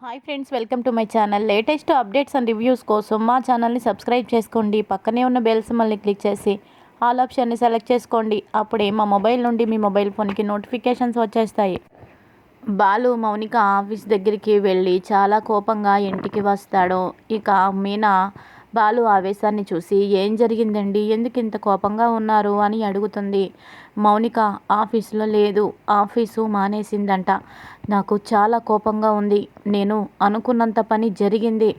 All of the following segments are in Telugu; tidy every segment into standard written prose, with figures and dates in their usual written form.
Hi friends, welcome to my channel. Latest updates and reviews కోసం మా ఛానల్ని సబ్స్క్రైబ్ చేసుకోండి. పక్కనే ఉన్న బెల్ సింబల్ని క్లిక్ చేసి ఆల్ ఆప్షన్ని సెలెక్ట్ చేసుకోండి. అప్పుడే మా మొబైల్ నుండి మీ మొబైల్ ఫోన్కి నోటిఫికేషన్స్ వచ్చేస్తాయి. బాలు మౌనిక ఆఫీస్ దగ్గరికి వెళ్ళి చాలా కోపంగా ఇంటికి వస్తాడు. ఇక మీనా బాలు ఆవేశాన్ని చూసి ఏం జరిగిందండి, ఎందుకు ఇంత కోపంగా ఉన్నారు అని అడుగుతుంది. మౌనిక ఆఫీసులో లేదు, ఆఫీసు మానేసిందంట. నాకు చాలా కోపంగా ఉంది. నేను అనుకున్నంత పని జరిగింది.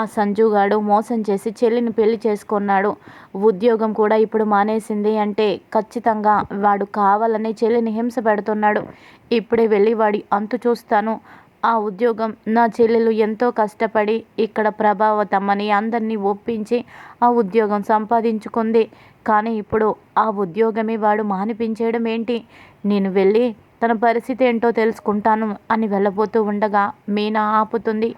ఆ సంజుగాడు మోసం చేసి చెల్లిని పెళ్లి చేసుకున్నాడు. ఉద్యోగం కూడా ఇప్పుడు మానేసింది అంటే ఖచ్చితంగా వాడు కావాలని చెల్లిని హింస పెడుతున్నాడు. ఇప్పుడే వెళ్ళి వాడి అంతు చూస్తాను. ఆ ఉద్యోగం నా చెల్లెలు ఎంతో కష్టపడి ఇక్కడ ప్రభావతమ్మని అందరినీ ఒప్పించి ఆ ఉద్యోగం సంపాదించుకుంది. కానీ ఇప్పుడు ఆ ఉద్యోగమే వాడు మానిపించేయడం ఏంటి? నేను వెళ్ళి తన పరిస్థితి ఏంటో తెలుసుకుంటాను అని వెళ్ళబోతూ ఉండగా మీనా ఆపుతుంది.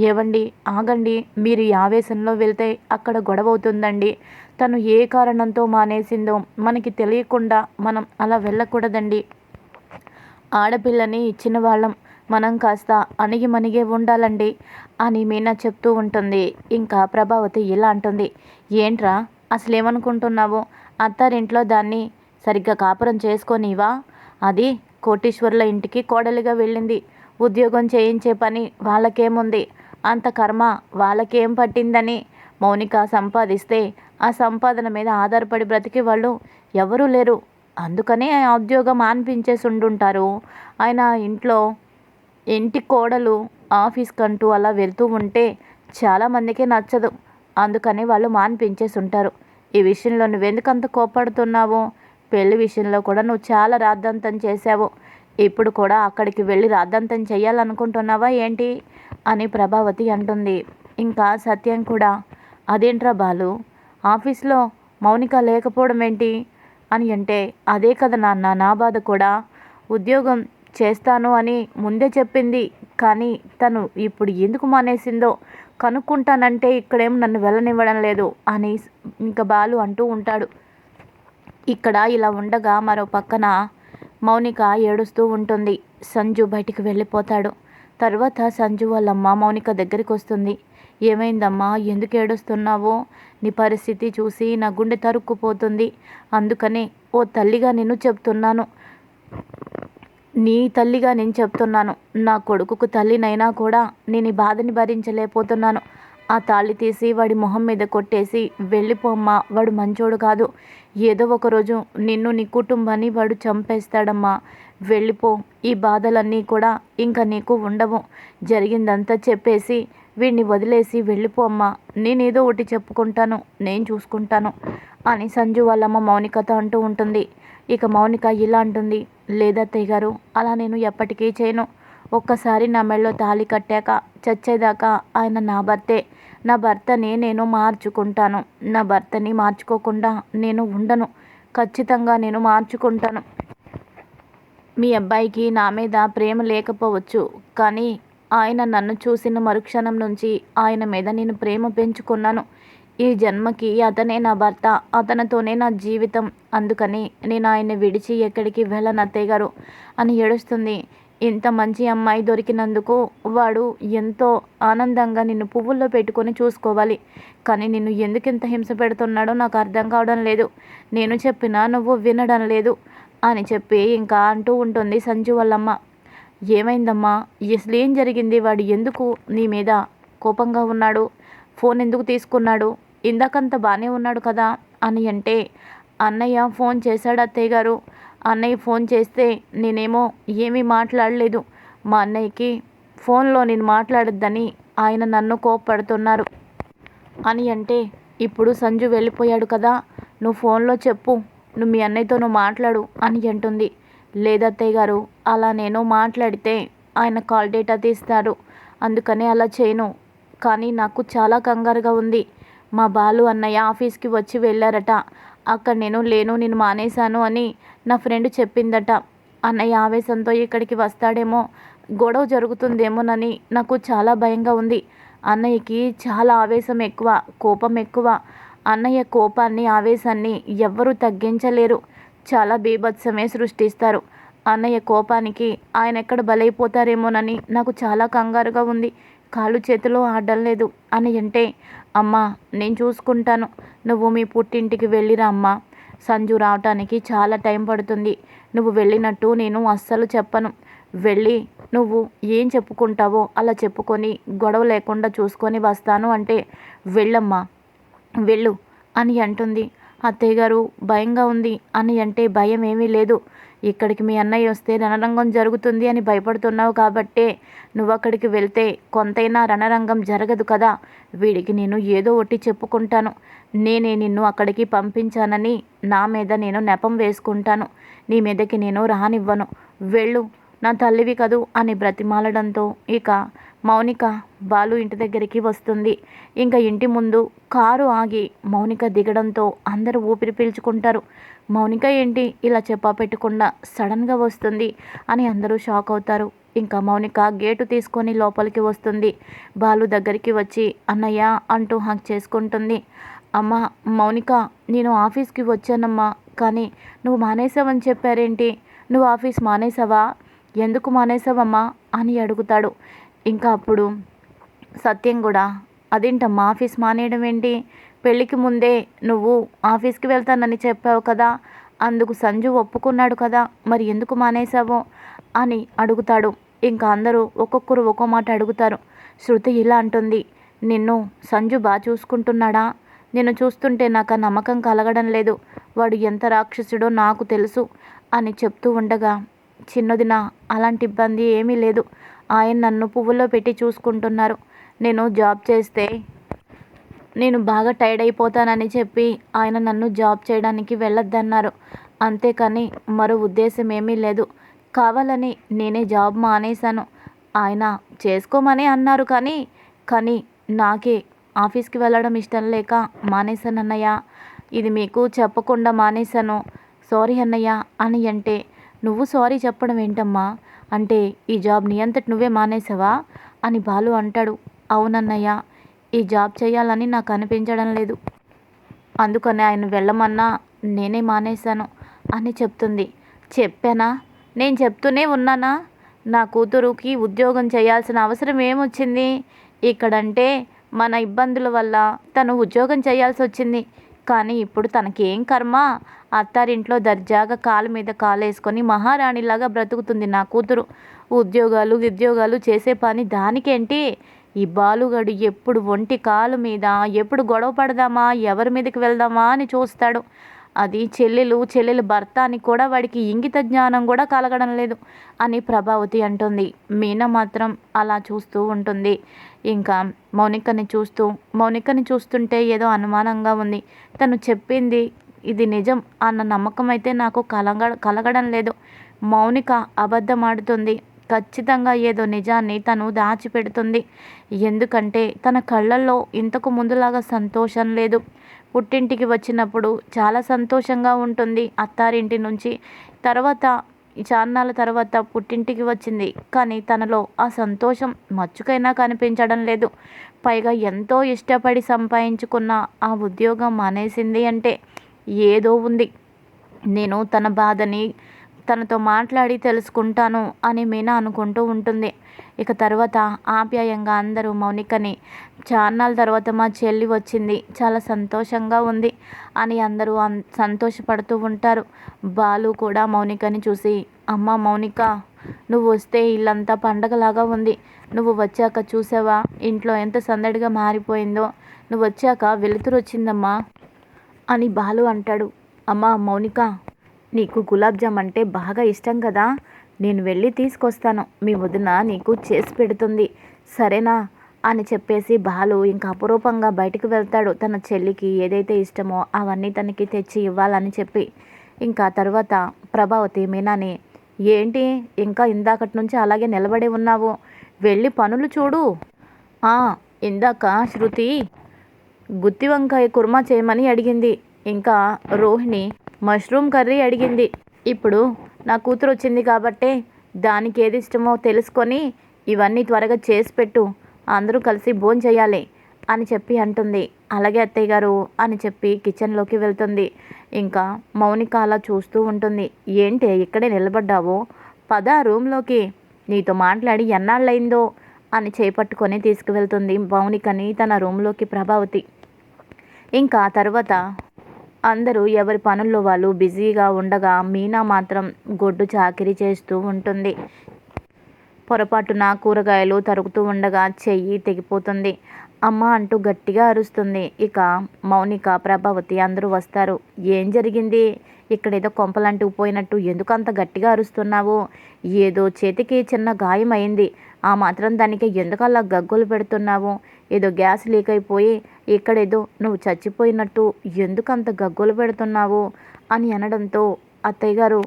ఏవండి, ఆగండి, మీరు ఈ ఆవేశంలో వెళ్తే అక్కడ గొడవ అవుతుందండి. తను ఏ కారణంతో మానేసిందో మనకి తెలియకుండా మనం అలా వెళ్ళకూడదండి. ఆడపిల్లని ఇచ్చిన వాళ్ళం, మనం కాస్త అణిగిమణిగే ఉండాలండి అని మీనా చెప్తూ ఉంటుంది. ఇంకా ప్రభావతి ఇలా అంటుంది. ఏంట్రా అసలేమనుకుంటున్నావు? అత్తారింట్లో దాన్ని సరిగ్గా కాపురం చేసుకోనివా? అది కోటీశ్వరుల ఇంటికి కోడలిగా వెళ్ళింది. ఉద్యోగం చేయించే పని వాళ్ళకేముంది? అంత కర్మ వాళ్ళకేం పట్టిందని? మౌనిక సంపాదిస్తే ఆ సంపాదన మీద ఆధారపడి బ్రతికే వాళ్ళు ఎవరూ లేరు. అందుకనే ఆ ఉద్యోగం మాన్పించేసి ఉండుంటారు. ఆయన ఇంటి కోడలు ఆఫీస్కంటూ అలా వెళ్తూ ఉంటే చాలామందికి నచ్చదు. అందుకని వాళ్ళు మాన్పించేసి ఉంటారు. ఈ విషయంలో నువ్వెందుకు అంత కోప్పడుతున్నావు? పెళ్లి విషయంలో కూడా నువ్వు చాలా రాద్ధాంతం చేశావు. ఇప్పుడు కూడా అక్కడికి వెళ్ళి రాద్ధాంతం చెయ్యాలనుకుంటున్నావా ఏంటి అని ప్రభావతి అంటుంది. ఇంకా సత్యం కూడా, అదేంట్రా బాలు, ఆఫీస్లో మౌనిక లేకపోవడం ఏంటి అని అంటే, అదే కదా నాన్న నా బాధ కూడా. ఉద్యోగం చేస్తాను అని ముందే చెప్పింది, కానీ తను ఇప్పుడు ఎందుకు మానేసిందో కనుక్కుంటానంటే ఇక్కడేం నన్ను వెళ్ళనివ్వడం లేదు అని ఇంకా బాలు అంటూ ఉంటాడు. ఇక్కడ ఇలా ఉండగా మరో పక్కన మౌనిక ఏడుస్తూ ఉంటుంది. సంజు బయటికి వెళ్ళిపోతాడు. తర్వాత సంజు వాళ్ళమ్మ మౌనిక దగ్గరికి వస్తుంది. ఏమైందమ్మా, ఎందుకు ఏడుస్తున్నావో? నీ పరిస్థితి చూసి నా గుండె తరుక్కుపోతుంది. అందుకనే ఓ తల్లిగా నేను చెప్తున్నాను, నీ తల్లిగా నేను చెప్తున్నాను. నా కొడుకుకు తల్లినైనా కూడా నేను ఈ బాధని భరించలేకపోతున్నాను. ఆ తాళి తీసి వాడి మొహం మీద కొట్టేసి వెళ్ళిపోమ్మా, వాడు మంచోడు కాదు. ఏదో ఒకరోజు నిన్ను నీ కుటుంబాన్ని వాడు చంపేస్తాడమ్మా. వెళ్ళిపో, ఈ బాధలన్నీ కూడా ఇంకా నీకు ఉండవు. జరిగిందంతా చెప్పేసి వీడిని వదిలేసి వెళ్ళిపోమ్మా. నేనేదో ఒకటి చెప్పుకుంటాను, నేను చూసుకుంటాను అని సంజు వాళ్ళమ్మ మౌనికతో అంటూ ఉంటుంది. ఇక మౌనిక ఇలా అంటుంది. లేదత్తయ్య గారు, అలా నేను ఎప్పటికీ చేయను. ఒక్కసారి నా మెడలో తాళి కట్టాక చచ్చేదాకా ఆయన నా భర్తే. నా భర్తని నేను మార్చుకుంటాను. నా భర్తని మార్చుకోకుండా నేను ఉండను. ఖచ్చితంగా నేను మార్చుకుంటాను. మీ అబ్బాయికి నా మీద ప్రేమ లేకపోవచ్చు, కానీ ఆయన నన్ను చూసిన మరుక్షణం నుంచి ఆయన మీద నేను ప్రేమ పెంచుకున్నాను. ఈ జన్మకి అతనే నా భర్త, అతనితోనే నా జీవితం. అందుకని నేను ఆయన్ని విడిచి ఎక్కడికి వెళ్ళను అత్తయ్య గారు అని ఏడుస్తుంది. ఇంత మంచి అమ్మాయి దొరికినందుకు వాడు ఎంతో ఆనందంగా నిన్ను పువ్వుల్లో పెట్టుకొని చూసుకోవాలి. కానీ నిన్ను ఎందుకు ఇంత హింస పెడుతున్నాడో నాకు అర్థం కావడం లేదు. నేను చెప్పినా నువ్వు వినడం లేదు అని చెప్పి ఇంకా అంటూ ఉంటుంది సంజు వాళ్ళమ్మ. ఏమైందమ్మా, అసలు ఏం జరిగింది? వాడు ఎందుకు నీ మీద కోపంగా ఉన్నాడు? ఫోన్ ఎందుకు తీసుకున్నాడు? ఇందాకంత బాగానే ఉన్నాడు కదా అని అంటే, అన్నయ్య ఫోన్ చేశాడు అత్తయ్య గారు. అన్నయ్య ఫోన్ చేస్తే నేనేమో ఏమీ మాట్లాడలేదు. మా అన్నయ్యకి ఫోన్లో నేను మాట్లాడొద్దని ఆయన నన్ను కోప్పడుతున్నారు అని అంటే, ఇప్పుడు సంజు వెళ్ళిపోయాడు కదా, నువ్వు ఫోన్లో చెప్పు, నువ్వు మీ అన్నయ్యతో నువ్వు మాట్లాడు అని అంటుంది. లేదత్తయ్య గారు, అలా నేను మాట్లాడితే ఆయన కాల్ డేటా తీస్తారు. అందుకని అలా చేయను. కానీ నాకు చాలా కంగారుగా ఉంది. మా బాలు అన్నయ్య ఆఫీస్కి వచ్చి వెళ్ళారట. అక్కడ నేను లేను, నేను మానేశాను అని నా ఫ్రెండ్ చెప్పిందట. అన్నయ్య ఆవేశంతో ఇక్కడికి వస్తాడేమో, గొడవ జరుగుతుందేమోనని నాకు చాలా భయంగా ఉంది. అన్నయ్యకి చాలా ఆవేశం ఎక్కువ, కోపం ఎక్కువ. అన్నయ్య కోపాన్ని, ఆవేశాన్ని ఎవ్వరూ తగ్గించలేరు. చాలా బీభత్సమే సృష్టిస్తారు. అన్నయ్య కోపానికి ఆయన ఎక్కడ బలైపోతారేమోనని నాకు చాలా కంగారుగా ఉంది. కాళ్ళు చేతులు ఆడడం లేదు అని అంటే, అమ్మా నేను చూసుకుంటాను, నువ్వు మీ పుట్టింటికి వెళ్ళిరా అమ్మా. సంజు రావటానికి చాలా టైం పడుతుంది. నువ్వు వెళ్ళినట్టు నేను అస్సలు చెప్పను. వెళ్ళి నువ్వు ఏం చెప్పుకుంటావో అలా చెప్పుకొని గొడవ లేకుండా చూసుకొని వస్తాను అంటే, వెళ్ళమ్మా వెళ్ళు అని అంటుంది. అత్తయ్య గారు భయంగా ఉంది అని అంటే, భయం ఏమీ లేదు. ఇక్కడికి మీ అన్నయ్య వస్తే రణరంగం జరుగుతుంది అని భయపడుతున్నావు కాబట్టే నువ్వు అక్కడికి వెళ్తే కొంతైనా రణరంగం జరగదు కదా. వీడికి నేను ఏదో ఒకటి చెప్పుకుంటాను. నేనే నిన్ను అక్కడికి పంపించానని నా మీద నేను నెపం వేసుకుంటాను. నీ మీదకి నేను రానివ్వను. వెళ్ళు, నా తల్లివి కదూ అని బ్రతిమాలడంతో ఇక మౌనిక బాలు ఇంటి దగ్గరికి వస్తుంది. ఇంకా ఇంటి ముందు కారు ఆగి మౌనిక దిగడంతో అందరూ ఊపిరి పీల్చుకుంటారు. మౌనిక ఏంటి ఇలా చెప్పా పెట్టకుండా సడన్గా వస్తుంది అని అందరూ షాక్ అవుతారు. ఇంకా మౌనిక గేటు తీసుకొని లోపలికి వస్తుంది. బాలు దగ్గరికి వచ్చి అన్నయ్య అంటూ హక్ చేసుకుంటుంది. అమ్మ మౌనిక, నేను ఆఫీస్కి వచ్చానమ్మా, కానీ నువ్వు మానేసావని చెప్పారేంటి? నువ్వు ఆఫీస్ మానేసావా? ఎందుకు మానేసావమ్మా అని అడుగుతాడు. ఇంకా అప్పుడు సత్యం కూడా, అదేంటమ్మా ఆఫీస్ మానేయడం ఏంటి? పెళ్ళికి ముందే నువ్వు ఆఫీస్కి వెళ్తానని చెప్పావు కదా, అందుకు సంజు ఒప్పుకున్నాడు కదా, మరి ఎందుకు మానేశావు అని అడుగుతాడు. ఇంకా అందరూ ఒక్కొక్కరు ఒక్కో మాట అడుగుతారు. శృతి ఇలా అంటుంది, నిన్ను సంజు బాగా చూసుకుంటున్నాడా? నిన్ను చూస్తుంటే నాకు ఆ నమ్మకం కలగడం లేదు. వాడు ఎంత రాక్షసుడో నాకు తెలుసు అని చెప్తూ ఉండగా, చిన్నదిన అలాంటి ఇబ్బంది ఏమీ లేదు. ఆయన నన్ను పువ్వుల్లో పెట్టి చూసుకుంటున్నారు. నేను జాబ్ చేస్తే నేను బాగా టైర్డ్ అయిపోతానని చెప్పి ఆయన నన్ను జాబ్ చేయడానికి వెళ్ళొద్దన్నారు. అంతేకాని మరో ఉద్దేశం ఏమీ లేదు. కావాలని నేనే జాబ్ మానేశాను. ఆయన చేసుకోమని అన్నారు, కానీ నాకే ఆఫీస్కి వెళ్ళడం ఇష్టం లేక మానేశాను అన్నయ్య. ఇది మీకు చెప్పకుండా మానేశాను, సారీ అన్నయ్య అని అంటే, నువ్వు సారీ చెప్పడం ఏంటమ్మా? అంటే ఈ జాబ్ నీ అంతటి నువ్వే మానేసావా అని బాలు అంటాడు. అవునన్నయ్య, ఈ జాబ్ చేయాలని నాకు అనిపించడం లేదు, అందుకని ఆయన వెళ్ళమన్నా నేనే మానేశాను అని చెప్తుంది. చెప్పానా? నేను చెప్తూనే ఉన్నానా? నా కూతురుకి ఉద్యోగం చేయాల్సిన అవసరం ఏమొచ్చింది? ఇక్కడంటే మన ఇబ్బందుల వల్ల తను ఉద్యోగం చేయాల్సి వచ్చింది. కానీ ఇప్పుడు తనకేం కర్మ? అత్తారింట్లో దర్జాగా కాలు మీద కాలేసుకొని మహారాణిలాగా బ్రతుకుతుంది నా కూతురు. ఉద్యోగాలు చేసే పని దానికేంటి? ఈ బాలుగడు ఎప్పుడు ఒంటి కాలు మీద ఎప్పుడు గొడవ పడదామా, ఎవరి మీదకి వెళ్దామా అని చూస్తాడు. అది చెల్లెలు భర్త అని కూడా వాడికి ఇంగిత జ్ఞానం కూడా కలగడం లేదు అని ప్రభావతి అంటుంది. మీనా మాత్రం అలా చూస్తూ ఉంటుంది. ఇంకా మౌనికని చూస్తుంటే ఏదో అనుమానంగా ఉంది. తను చెప్పింది ఇది నిజం అన్న నమ్మకం అయితే నాకు కలగడం లేదు. మౌనిక అబద్ధం ఆడుతుంది. ఖచ్చితంగా ఏదో నిజాన్ని తను దాచిపెడుతుంది. ఎందుకంటే తన కళ్ళల్లో ఇంతకు ముందులాగా సంతోషం లేదు. పుట్టింటికి వచ్చినప్పుడు చాలా సంతోషంగా ఉంటుంది అత్తారింటి నుంచి. తర్వాత చాన్నాళ్ళ తర్వాత పుట్టింటికి వచ్చింది, కానీ తనలో ఆ సంతోషం మచ్చుకైనా కనిపించడం లేదు. పైగా ఎంతో ఇష్టపడి సంపాదించుకున్న ఆ ఉద్యోగం మానేసింది అంటే ఏదో ఉంది. నేను తన బాధని తనతో మాట్లాడి తెలుసుకుంటాను అని మీనా అనుకుంటూ ఉంటుంది. ఇక తర్వాత ఆప్యాయంగా అందరూ మౌనికని, చాన్నాళ్ళ తర్వాత మా చెల్లి వచ్చింది, చాలా సంతోషంగా ఉంది అని అందరూ సంతోషపడుతూ ఉంటారు. బాలు కూడా మౌనికని చూసి, అమ్మ మౌనిక, నువ్వు వస్తే ఇల్లంతా పండగలాగా ఉంది. నువ్వు వచ్చాక చూసావా ఇంట్లో ఎంత సందడిగా మారిపోయిందో. నువ్వు వచ్చాక వెలుతురు వచ్చిందమ్మా అని బాలు అంటాడు. అమ్మ మౌనిక, నీకు గులాబ్ జామ్ అంటే బాగా ఇష్టం కదా, నేను వెళ్ళి తీసుకొస్తాను, మీ వదిన నీకు చేసి పెడుతుంది, సరేనా అని చెప్పేసి బాలు ఇంకా అపురూపంగా బయటకు వెళ్తాడు. తన చెల్లికి ఏదైతే ఇష్టమో అవన్నీ తనకి తెచ్చి ఇవ్వాలని చెప్పి. ఇంకా తర్వాత ప్రభావతి మీనాని, ఏంటి ఇంకా ఇందాకటి నుంచి అలాగే నిలబడి ఉన్నావు, వెళ్ళి పనులు చూడు. ఇందాక శృతి గుత్తి వంకాయ కుర్మా చేయమని అడిగింది, ఇంకా రోహిణి మష్రూమ్ కర్రీ అడిగింది. ఇప్పుడు నా కూతురు వచ్చింది కాబట్టే దానికి ఏది ఇష్టమో తెలుసుకొని ఇవన్నీ త్వరగా చేసి పెట్టు, అందరూ కలిసి భోంచేయాలి అని చెప్పి అంటుంది. అలాగే అత్తయ్య గారు అని చెప్పి కిచెన్లోకి వెళ్తుంది. ఇంకా మౌనిక అలా చూస్తూ ఉంటుంది. ఏంటి ఇక్కడే నిలబడ్డావు, పద రూమ్లోకి, నీతో మాట్లాడి ఎన్నాళ్ళయిందో అని చేపట్టుకొని తీసుకువెళ్తుంది మౌనికని తన రూమ్లోకి ప్రభావతి. ఇంకా తర్వాత అందరూ ఎవరి పనుల్లో వాళ్ళు బిజీగా ఉండగా మీనా మాత్రం గొడ్డు చాకిరీ చేస్తూ ఉంటుంది. పొరపాటున కూరగాయలు తరుగుతూ ఉండగా చెయ్యి తెగిపోతుంది. అమ్మ అంటూ గట్టిగా అరుస్తుంది. ఇక మౌనిక, ప్రభావతి అందరూ వస్తారు. ఏం జరిగింది, ఇక్కడేదో కొంపలంటూ పోయినట్టు ఎందుకు అంత గట్టిగా అరుస్తున్నావు, ఏదో చేతికి చిన్న గాయం అయింది, ఆ మాత్రం దానికి ఎందుకు అలా గగ్గోలు పెడుతున్నావు, ఏదో గ్యాస్ లీక్ అయిపోయి ఇక్కడేదో నువ్వు చచ్చిపోయినట్టు ఎందుకు అంత గగ్గోలు పెడుతున్నావు అని అనడంతో అత్తయ్య గారు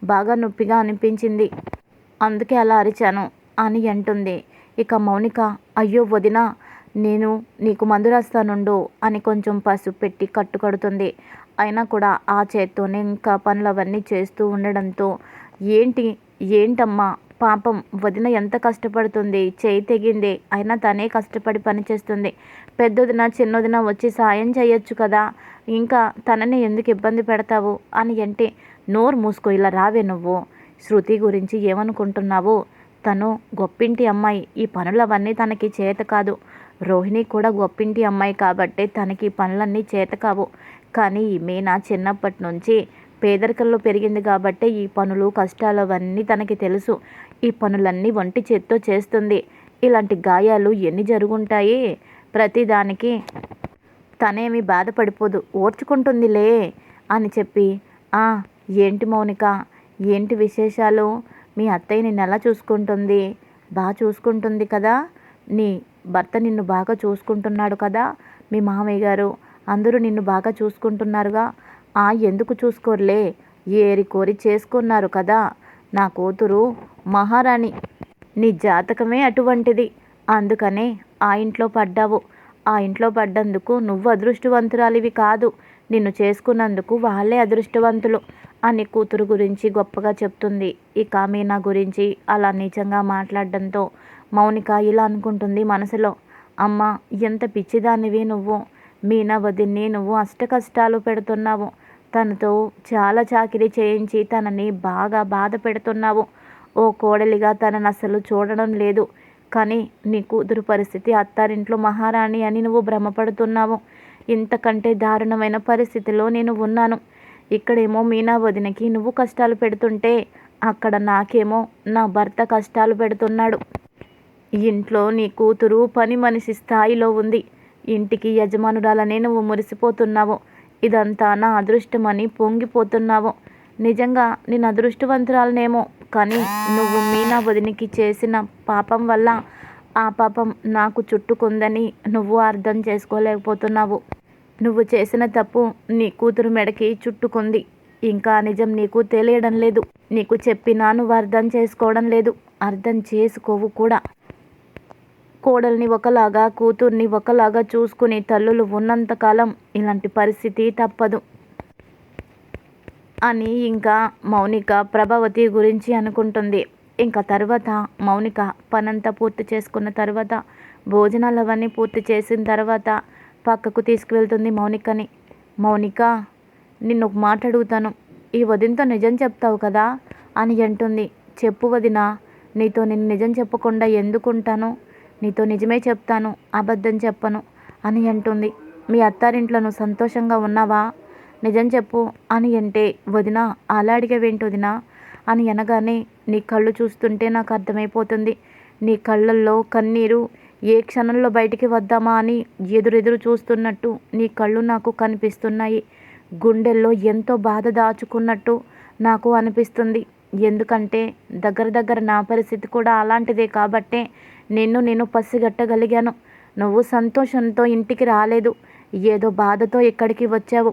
బాగా నొప్పిగా అనిపించింది, అందుకే అలా అరిచాను అని అంటుంది. ఇక మౌనిక, అయ్యో వదినా, నేను నీకు మందు రాస్తానుండు అని కొంచెం పసుపు పెట్టి కట్టుకడుతుంది. అయినా కూడా ఆ చేత్తోనే ఇంకా పనులవన్నీ చేస్తూ ఉండడంతో ఏంటమ్మా పాపం వదిన ఎంత కష్టపడుతుంది, చేయి తెగింది అయినా తనే కష్టపడి పనిచేస్తుంది, పెద్దొదిన చిన్నొదిన వచ్చి సాయం చేయొచ్చు కదా, ఇంకా తనని ఎందుకు ఇబ్బంది పెడతావు అని అంటే, నోరు మూసుకో, ఇలా రావే నువ్వు, శృతి గురించి ఏమనుకుంటున్నావు, తను గొప్పింటి అమ్మాయి, ఈ పనులవన్నీ తనకి చేత కాదు, రోహిణి కూడా గొప్పింటి అమ్మాయి కాబట్టి తనకి పనులన్నీ చేత కావు, కానీ ఈ మీనా చిన్నప్పటి నుంచి పేదరికంలో పెరిగింది కాబట్టి ఈ పనులు కష్టాలు అవన్నీ తనకి తెలుసు, ఈ పనులన్నీ ఒంటి చేత్తో చేస్తుంది, ఇలాంటి గాయాలు ఎన్ని జరుగుంటాయి, ప్రతిదానికి తనేమి బాధపడిపోదు, ఓర్చుకుంటుందిలే అని చెప్పి, ఏంటి మౌనిక, ఏంటి విశేషాలు, మీ అత్తయ్య నిన్ను ఎలా చూసుకుంటుంది, బాగా చూసుకుంటుంది కదా, నీ భర్త నిన్ను బాగా చూసుకుంటున్నాడు కదా, మీ మామయ్య గారు అందరూ నిన్ను బాగా చూసుకుంటున్నారుగా, ఎందుకు చూసుకోరులే, ఏరి కోరి చేసుకున్నారు కదా, నా కూతురు మహారాణి, నీ జాతకమే అటువంటిది, అందుకనే ఆ ఇంట్లో పడ్డావు, ఆ ఇంట్లో పడ్డందుకు నువ్వు అదృష్టవంతురాలివి కాదు, నిన్ను చేసుకున్నందుకు వాళ్ళే అదృష్టవంతులు అని కూతురు గురించి గొప్పగా చెప్తుంది. ఇక మీనా గురించి అలా నిజంగా మాట్లాడడంతో మౌనిక ఇలా అనుకుంటుంది మనసులో, అమ్మ ఎంత పిచ్చిదానివి నువ్వు, మీనా వదిన్ని నువ్వు అష్ట కష్టాలు పెడుతున్నావు, తనతో చాలా చాకిరీ చేయించి తనని బాగా బాధ పెడుతున్నావు, ఓ కోడలిగా తనని అసలు చూడడం లేదు, కానీ నీ కూతురు పరిస్థితి అత్తారింట్లో మహారాణి అని నువ్వు భ్రమపడుతున్నావు, ఇంతకంటే దారుణమైన పరిస్థితిలో నేను ఉన్నాను, ఇక్కడేమో మీనా వదినకి నువ్వు కష్టాలు పెడుతుంటే అక్కడ నాకేమో నా భర్త కష్టాలు పెడుతున్నాడు, ఇంట్లో నీ కూతురు పని మనిషి స్థాయిలో ఉంది, ఇంటికి యజమానురాలనే నువ్వు మురిసిపోతున్నావు, ఇదంతా నా అదృష్టమని పొంగిపోతున్నావు, నిజంగా నేను అదృష్టవంతురాలనేమో, కానీ నువ్వు మీనా వదినికి చేసిన పాపం వల్ల ఆ పాపం నాకు చుట్టుకుందని నువ్వు అర్థం చేసుకోలేకపోతున్నావు, నువ్వు చేసిన తప్పు నీ కూతురు మెడకి చుట్టుకుంది, ఇంకా నిజం నీకు తెలియడం లేదు, నీకు చెప్పినా నువ్వు అర్థం చేసుకోవడం లేదు, అర్థం చేసుకోవు కూడా, కోడల్ని ఒకలాగా కూతుర్ని ఒకలాగా చూసుకుని తల్లులు ఉన్నంతకాలం ఇలాంటి పరిస్థితి తప్పదు అని ఇంకా మౌనిక ప్రభావతి గురించి అనుకుంటుంది. ఇంకా తర్వాత మౌనిక పనంతా పూర్తి చేసుకున్న తర్వాత భోజనాలు అవన్నీ పూర్తి చేసిన తర్వాత పక్కకు తీసుకువెళ్తుంది మౌనికని. మౌనిక, నిన్ను ఒక మాట అడుగుతాను, ఈ వదినతో నిజం చెప్తావు కదా అని అంటుంది. చెప్పు వదిన, నీతో నేను నిజం చెప్పకుండా ఎందుకుంటాను, నీతో నిజమే చెప్తాను, అబద్ధం చెప్పను అని అంటుంది. మీ అత్తారింట్లో నువ్వు సంతోషంగా ఉన్నావా, నిజం చెప్పు అని అంటే, వదిన అలా అడిగేవేంటి వదిన అని అనగానే, నీ కళ్ళు చూస్తుంటే నాకు అర్థమైపోతుంది, నీ కళ్ళల్లో కన్నీరు ఏ క్షణంలో బయటికి వద్దామా అని ఎదురెదురు చూస్తున్నట్టు నీ కళ్ళు నాకు కనిపిస్తున్నాయి, గుండెల్లో ఎంతో బాధ దాచుకున్నట్టు నాకు అనిపిస్తుంది, ఎందుకంటే దగ్గర నా పరిస్థితి కూడా అలాంటిదే కాబట్టే నేను పసిగట్టగలిగాను, నువ్వు సంతోషంతో ఇంటికి రాలేదు, ఏదో బాధతో ఇక్కడికి వచ్చావు,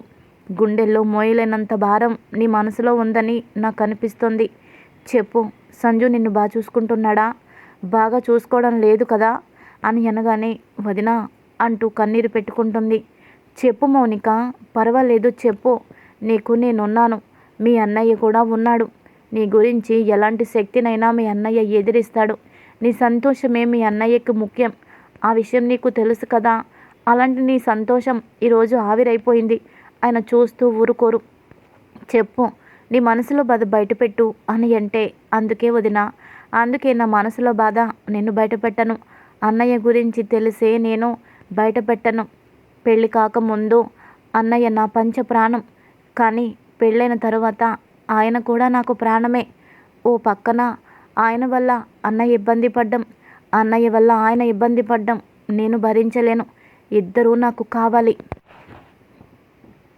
గుండెల్లో మోయలేనంత భారం నీ మనసులో ఉందని నాకు అనిపిస్తుంది, చెప్పు సంజు నిన్ను బాగా చూసుకుంటున్నాడా, బాగా చూసుకోవడం లేదు కదా అని అనగానే, వదిన అంటూ కన్నీరు పెట్టుకుంటుంది. చెప్పు మౌనిక, పర్వాలేదు చెప్పు, నీకు నేనున్నాను, మీ అన్నయ్య కూడా ఉన్నాడు, నీ గురించి ఎలాంటి శక్తినైనా మీ అన్నయ్య ఎదిరిస్తాడు, నీ సంతోషమే మీ అన్నయ్యకు ముఖ్యం, ఆ విషయం నీకు తెలుసు కదా అలాంటి నీ సంతోషం ఈరోజు ఆవిరైపోయింది. ఆయన చూస్తూ ఊరుకోరు. చెప్పు, నీ మనసులో బాధ బయటపెట్టు అని అంటే, అందుకే వదిన, అందుకే నా మనసులో బాధ నేను బయటపెట్టను. అన్నయ్య గురించి తెలిసే నేను బయటపెట్టను. పెళ్ళి కాకముందు అన్నయ్య నా పంచ ప్రాణం. కానీ పెళ్ళైన తర్వాత ఆయన కూడా నాకు ప్రాణమే. ఓ పక్కన ఆయన వల్ల అన్నయ్య ఇబ్బంది పడ్డం, అన్నయ్య వల్ల ఆయన ఇబ్బంది పడ్డం నేను భరించలేను. ఇద్దరూ నాకు కావాలి.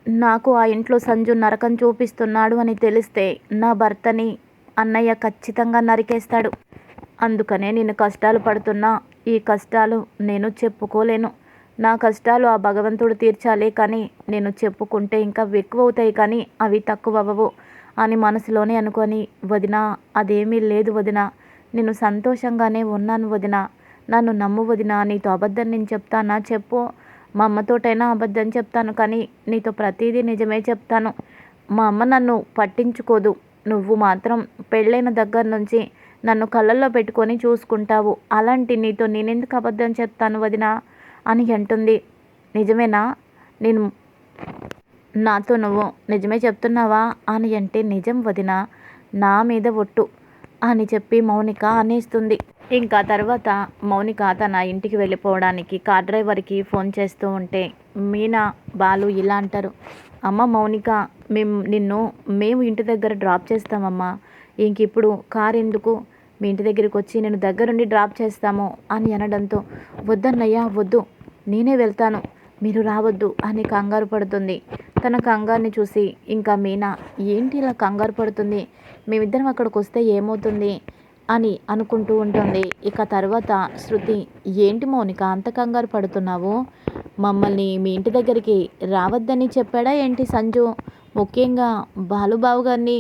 నాకు ఆ ఇంట్లో సంజు నరకం చూపిస్తున్నాడు అని తెలిస్తే నా భర్తని అన్నయ్య ఖచ్చితంగా నరికేస్తాడు. అందుకనే నేను కష్టాలు పడుతున్నా. ఈ కష్టాలు నేను చెప్పుకోలేను. నా కష్టాలు ఆ భగవంతుడు తీర్చాలే కానీ నేను చెప్పుకుంటే ఇంకా ఎక్కువ అవుతాయి కానీ అవి తక్కువ అవ్వవు అని మనసులోనే అనుకొని, వదిన అదేమీ లేదు వదిన, నేను సంతోషంగానే ఉన్నాను వదిన, నన్ను నమ్ము వదిన, నీతో అబద్ధం నేను చెప్తానా చెప్పు. మా అమ్మతోటైనా అబద్ధం చెప్తాను కానీ నీతో ప్రతిదీ నిజమే చెప్తాను. మా అమ్మ నన్ను పట్టించుకోదు. నువ్వు మాత్రం పెళ్ళైన దగ్గర నుంచి నన్ను కళ్ళల్లో పెట్టుకొని చూసుకుంటావు. అలాంటి నీతో నేనెందుకు అబద్ధం చెప్తాను వదిన అని అంటుంది. నిజమేనా? నేను నాతో నువ్వు నిజమే చెప్తున్నావా అని అంటే, నిజం వదిన, నా మీద ఒట్టు అని చెప్పి మౌనిక అనేస్తుంది. ఇంకా తర్వాత మౌనిక తన ఇంటికి వెళ్ళిపోవడానికి కార్ డ్రైవర్కి ఫోన్ చేస్తూ ఉంటే మీనా బాలు ఇలా అంటారు. అమ్మ మౌనిక, మేము ఇంటి దగ్గర డ్రాప్ చేస్తామమ్మా. ఇంక ఇప్పుడు కార్ ఎందుకు, మీ ఇంటి దగ్గరికి వచ్చి నేను దగ్గరుండి డ్రాప్ చేస్తాము అని అనడంతో, వద్దన్నయ్య వద్దు, నేనే వెళ్తాను, మీరు రావద్దు అని కంగారు పడుతుంది. తన కంగారుని చూసి ఇంకా మీనా, ఏంటి ఇలా కంగారు పడుతుంది, మేమిద్దరం అక్కడికి వస్తే ఏమవుతుంది అని అనుకుంటూ ఉంటుంది. ఇక తర్వాత శృతి, ఏంటి మౌనిక అంత కంగారు పడుతున్నావు, మమ్మల్ని మీ ఇంటి దగ్గరికి రావద్దని చెప్పాడా ఏంటి సంజు, ముఖ్యంగా బాలుబాబు గారిని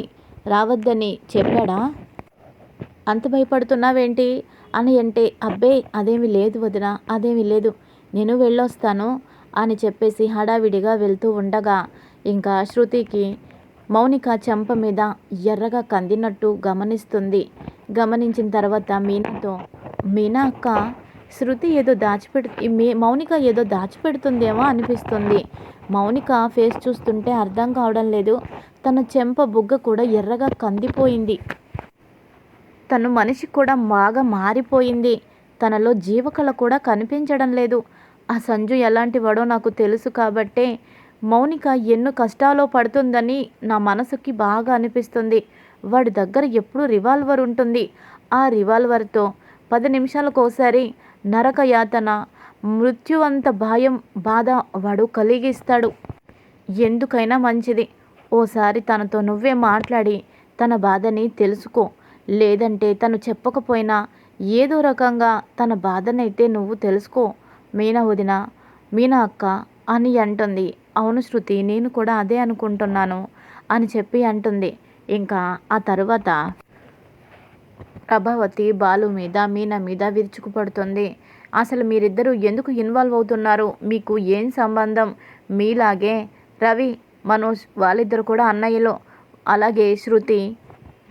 రావద్దని చెప్పాడా, అంత భయపడుతున్నావేంటి అని అంటే, అబ్బే అదేమీ లేదు వదిన, అదేమీ లేదు, నేను వెళ్ళొస్తాను అని చెప్పేసి హడావిడిగా వెళ్తూ ఉండగా ఇంకా శృతికి మౌనిక చెంప మీద ఎర్రగా కందినట్టు గమనిస్తుంది. గమనించిన తర్వాత మీనాతో, మీనా అక్క, శృతి ఏదో మౌనిక ఏదో దాచిపెడుతుందేమో అనిపిస్తుంది. మౌనిక ఫేస్ చూస్తుంటే అర్థం కావడం లేదు. తన చెంప బుగ్గ కూడా ఎర్రగా కందిపోయింది. తను మనిషి కూడా బాగా మారిపోయింది. తనలో జీవకళ కూడా కనిపించడం లేదు. ఆ సంజు ఎలాంటి వాడో నాకు తెలుసు కాబట్టే మౌనిక ఎన్నో కష్టాల్లో పడుతుందని నా మనసుకి బాగా అనిపిస్తుంది. వాడి దగ్గర ఎప్పుడూ రివాల్వర్ ఉంటుంది. ఆ రివాల్వర్తో 10 నిమిషాలకోసారి నరక యాతన, మృత్యువంత భయం, బాధ వాడు కలిగిస్తాడు. ఎందుకైనా మంచిది ఓసారి తనతో నువ్వే మాట్లాడి తన బాధని తెలుసుకో. లేదంటే తను చెప్పకపోయినా ఏదో రకంగా తన బాధనైతే నువ్వు తెలుసుకో మీనా వదిన, మీనా అక్క అని అంటుంది. అవును శృతి, నేను కూడా అదే అనుకుంటున్నాను అని చెప్పి అంటుంది. ఇంకా ఆ తర్వాత ప్రభావతి బాలు మీద మీనా మీద విరుచుకుపడుతుంది. అసలు మీరిద్దరూ ఎందుకు ఇన్వాల్వ్ అవుతున్నారు, మీకు ఏం సంబంధం, మీలాగే రవి, మనోజ్ వాళ్ళిద్దరు కూడా అన్నయ్యలు, అలాగే శృతి,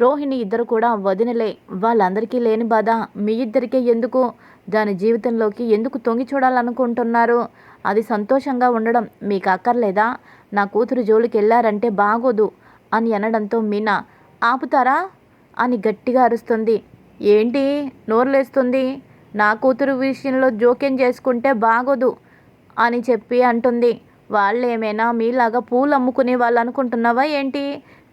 రోహిణి ఇద్దరు కూడా వదినలే, వాళ్ళందరికీ లేని బాధ మీ ఇద్దరికే ఎందుకు, దాని జీవితంలోకి ఎందుకు తొంగి చూడాలనుకుంటున్నారు, అది సంతోషంగా ఉండడం మీకు అక్కర్లేదా, నా కూతురు జోలికి వెళ్ళారంటే బాగోదు అని అనడంతో మీనా, ఆపుతారా అని గట్టిగా అరుస్తుంది. ఏంటి నోరులేస్తుంది, నా కూతురు విషయంలో జోక్యం చేసుకుంటే బాగోదు అని చెప్పి అంటుంది. వాళ్ళు ఏమైనా మీలాగా పూలు అమ్ముకునే వాళ్ళు అనుకుంటున్నావా ఏంటి,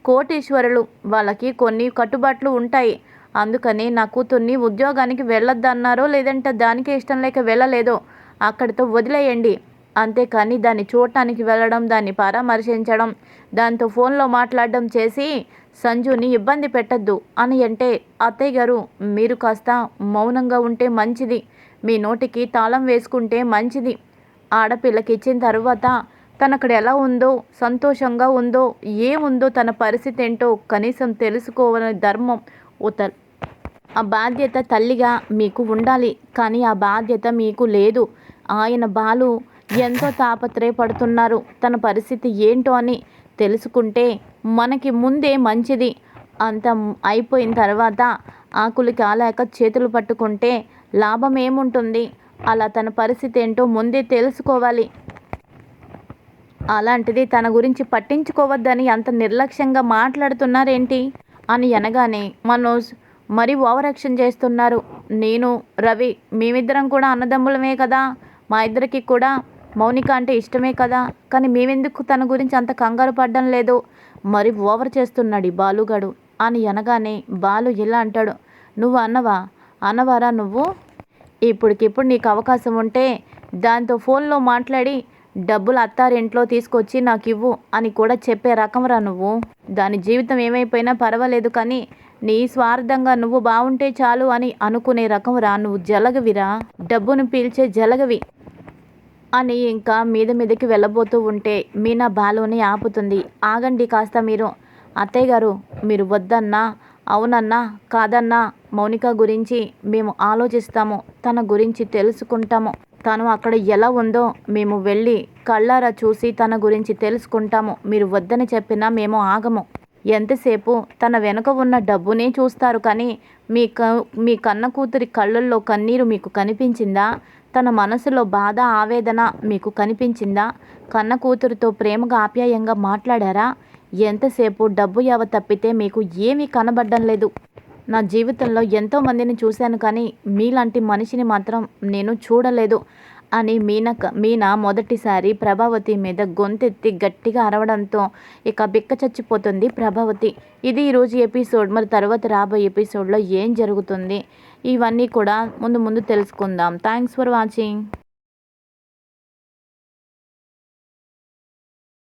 కోటీశ్వరులు, వాళ్ళకి కొన్ని కట్టుబాట్లు ఉంటాయి. అందుకని నా కూతుర్ని ఉద్యోగానికి వెళ్ళొద్దన్నారో లేదంటే దానికే ఇష్టం లేక వెళ్ళలేదో అక్కడితో వదిలేయండి. అంతేకాని దాన్ని చూడటానికి వెళ్ళడం, దాన్ని పరామర్శించడం, దాంతో ఫోన్లో మాట్లాడడం చేసి సంజుని ఇబ్బంది పెట్టద్దు అని అంటే, అత్తయ్య గారు మీరు కాస్త మౌనంగా ఉంటే మంచిది, మీ నోటికి తాళం వేసుకుంటే మంచిది. ఆడపిల్లకి ఇచ్చిన తర్వాత తనక్కడ ఎలా ఉందో, సంతోషంగా ఉందో, ఏముందో, తన పరిస్థితి ఏంటో కనీసం తెలుసుకోవాలని ధర్మం ఆ బాధ్యత తల్లిగా మీకు ఉండాలి. కానీ ఆ బాధ్యత మీకు లేదు. ఆయన బాలు ఎంతో తాపత్రయపడుతున్నారు, తన పరిస్థితి ఏంటో అని తెలుసుకుంటే మనకి ముందే మంచిది. అంత అయిపోయిన తర్వాత ఆకులు కాలేక చేతులు పట్టుకుంటే లాభం ఏముంటుంది. అలా తన పరిస్థితి ఏంటో ముందే తెలుసుకోవాలి. అలాంటిది తన గురించి పట్టించుకోవద్దని అంత నిర్లక్ష్యంగా మాట్లాడుతున్నారేంటి అని అనగానే మనోజ్ మరీ ఓవర్ యాక్షన్ చేస్తున్నారు. నేను రవి మేమిద్దరం కూడా అన్నదమ్ములమే కదా, మా ఇద్దరికి కూడా మౌనిక అంటే ఇష్టమే కదా, కానీ మేమెందుకు తన గురించి అంత కంగారు పడ్డం లేదు, మరి ఓవర్ చేస్తున్నాడు ఈ బాలుగాడు అని అనగానే బాలు ఇలా అంటాడు, నువ్వు అన్నవారా నువ్వు? ఇప్పటికిప్పుడు నీకు అవకాశం ఉంటే దాంతో ఫోన్లో మాట్లాడి డబ్బులు అత్తారింట్లో తీసుకొచ్చి నాకు ఇవ్వు అని కూడా చెప్పే రకంరా నువ్వు. దాని జీవితం ఏమైపోయినా పర్వాలేదు, కానీ నీ స్వార్థంగా నువ్వు బాగుంటే చాలు అని అనుకునే రకంరా నువ్వు. జలగవిరా, డబ్బును పీల్చే జలగవి అని ఇంకా మీదకి వెళ్ళబోతూ ఉంటే మీనా బాలుని ఆపుతుంది. ఆగండి కాస్త మీరు. అత్తయ్య గారు మీరు వద్దన్నా అవునన్నా కాదన్నా మౌనిక గురించి మేము ఆలోచిస్తాము, తన గురించి తెలుసుకుంటాము, తను అక్కడ ఎలా ఉందో మేము వెళ్ళి కళ్ళారా చూసి తన గురించి తెలుసుకుంటాము. మీరు వద్దని చెప్పినా మేము ఆగము. ఎంతసేపు తన వెనుక ఉన్న డబ్బునే చూస్తారు, కానీ మీ కన్న కూతురి కళ్ళల్లో కన్నీరు మీకు కనిపించిందా? తన మనసులో బాధ ఆవేదన మీకు కనిపించిందా? కన్న కూతురితో ప్రేమగా ఆప్యాయంగా మాట్లాడారా? ఎంతసేపు డబ్బు యావ తప్పితే మీకు ఏమీ కనబడడం లేదు. నా జీవితంలో ఎంతోమందిని చూశాను, కానీ మీలాంటి మనిషిని మాత్రం నేను చూడలేదు అని మీనా మొదటిసారి ప్రభావతి మీద గొంతెత్తి గట్టిగా అరవడంతో ఇక బిక్క చచ్చిపోతుంది ప్రభావతి. ఇది ఈరోజు ఎపిసోడ్. మరి తర్వాత రాబోయే ఎపిసోడ్లో ఏం జరుగుతుంది ఇవన్నీ కూడా ముందు తెలుసుకుందాం. Thanks for watching.